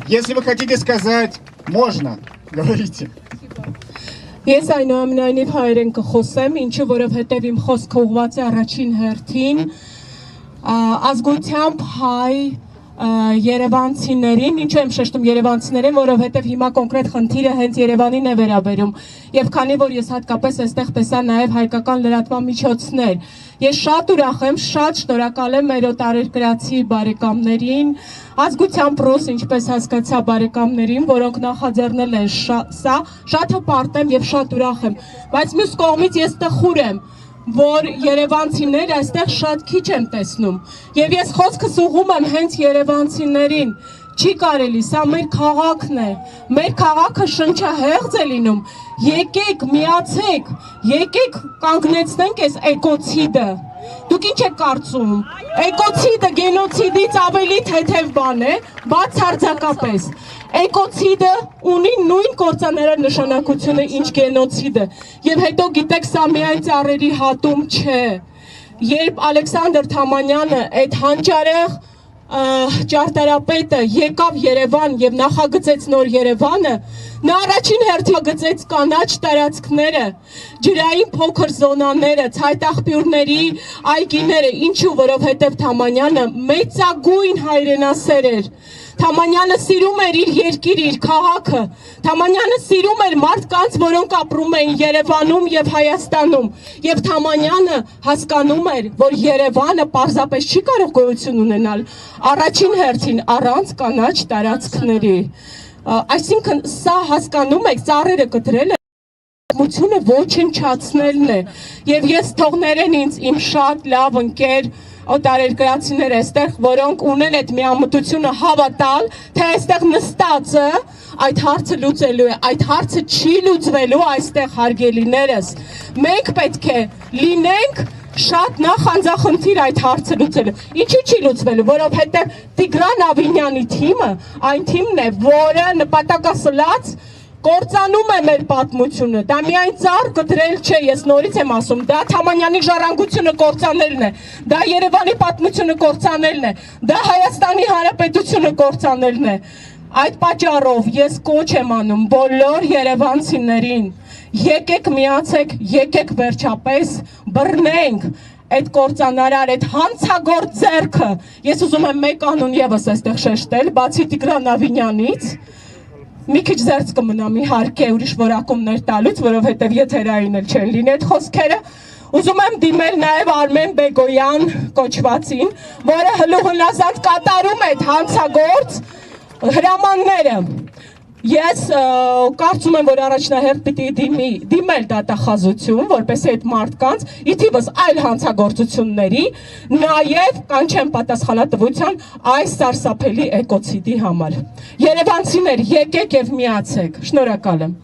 Если вы хотите сказать, можно, говорите. Ես այնուամենայնիվ հայերեն կխոսեմ, ինչու որովհետև իմ խոսքը ուղղված է առաջին հերթին ազգությամբ հայ երևանցիներին, ինչու եմ շեշտում երևանցիներին, որովհետև հիմա կոնկրետ խնդիրը հենց Երևանին է վերաբերում եւ քանի որ ես հատկապես այստեղ տեսա նաեւ հայկական լրատվամիջոցներ, ես շատ ուրախ եմ, շատ շնորհակալ եմ մեր օտարերկրացի բարեկամներին, ազգությամբ ռուս, ինչպես հասկացա բարեկամներին, որոնք նախաձեռնել են սա, շատ հպարտ եմ եւ շատ ուրախ եմ, բայց մյուս կողմից ես տխուր եմ, որ երևանցիներ այստեղ շատ քիչ եմ տեսնում եւ ես խոսքս ուղղում եմ հենց երևանցիներին չի կարելի սա մեր քաղաքն է մեր քաղաքը շնչահեղձ է լինում եկեք միացեք եկեք կանգնեցնենք այս էկոցիդը դուք ինչ եք կարծում էկոցիդը գենոցիդից ավելի թեթև բան է բացարձակապես Էկոցիդը ունի նույն կործանարար նշանակությունը ինչ գենոցիդը եւ հետո գիտեք սա միայն ծառերի հատում չէ երբ Ալեքսանդր Թամանյանը այդ հանճարեղ ճարտարապետը եկավ Երևան եւ նախագծեց նոր Երևանը նա առաջին հերթին գծեց կանաչ տարածքները ջրային փոքր զոնաները ցայտաղբյուրների այգիները ինչու որովհետեւ Թամանյանը մեծագույն հայրենասեր էր Թամանյանը սիրում էր իր երկիրը, իր քաղաքը, Թամանյանը սիրում էր մարդկանց, որոնք ապրում էին Երևանում եւ Հայաստանում, եւ Թամանյանը հասկանում էր, որ Երևանը պարզապես չի կարող գոյություն ունենալ առաջին հերթին առանց կանաչ տարածքների։ Այսինքն սա հասկանում եք, ծառերը կտրելը պատմությունը ոչնչացնելն է եւ ես թողներեն ինձ իմ շատ լավ ընկեր օտարերկրացիներ այստեղ, որոնք ունեն այդ միամտությունը հավատալ, թե այստեղ նստածը այդ հարցը լուծելու է, այդ հարցը չի լուծվելու այստեղ հարգելիներս։ Մենք պետք է լինենք շատ նախանձախնդիր այդ հարցը լուծելու։ Ինչու չի լուծվելու, որովհետև Տիգրան Ավինյանի թիմը այն թիմն է, որը նպատակասլաց կործանում է մեր պատմությունը, դա միայն ծառ կտրել չէ, ես նորից եմ ասում, դա Թամանյանի ժառանգությունը կործանելն է, դա Երևանի պատմությունը կործանելն է, դա Հայաստանի Հանրապետությունը կործանելն է, այդ պատճառով ես կոչ եմ անում բոլոր երևանցիներին, եկեք միացեք, եկեք վերջապես բռնենք այդ կործանարար, այդ հանցագործ ձեռքը, ես ուզում եմ մեկ անուն ևս այստեղ շեշտել, բացի Տիգրան Ավինյանից, մի քիչ զերծ կմնամ իհարկե ուրիշ որակումներ տալուց, որովհետև եթերային էլ չեն լինի այդ խոսքերը, ուզում եմ դիմել նաև Արմեն Բեգոյան կոչվածին, որը հլուհնազանդ կատարում է այդ հանցագործ հրամանները։ Ես կարծում եմ, որ առաջնահերթ պիտի դիմել դատախազություն, որպեսզի այդ մարդկանց, ի թիվս այլ հանցագործությունների, նաև կանչեն պատասխանատվության այս սարսափելի էկոցիդի համար։ Երևանցիներ, եկեք եւ միացեք։ Շնորհակալ եմ։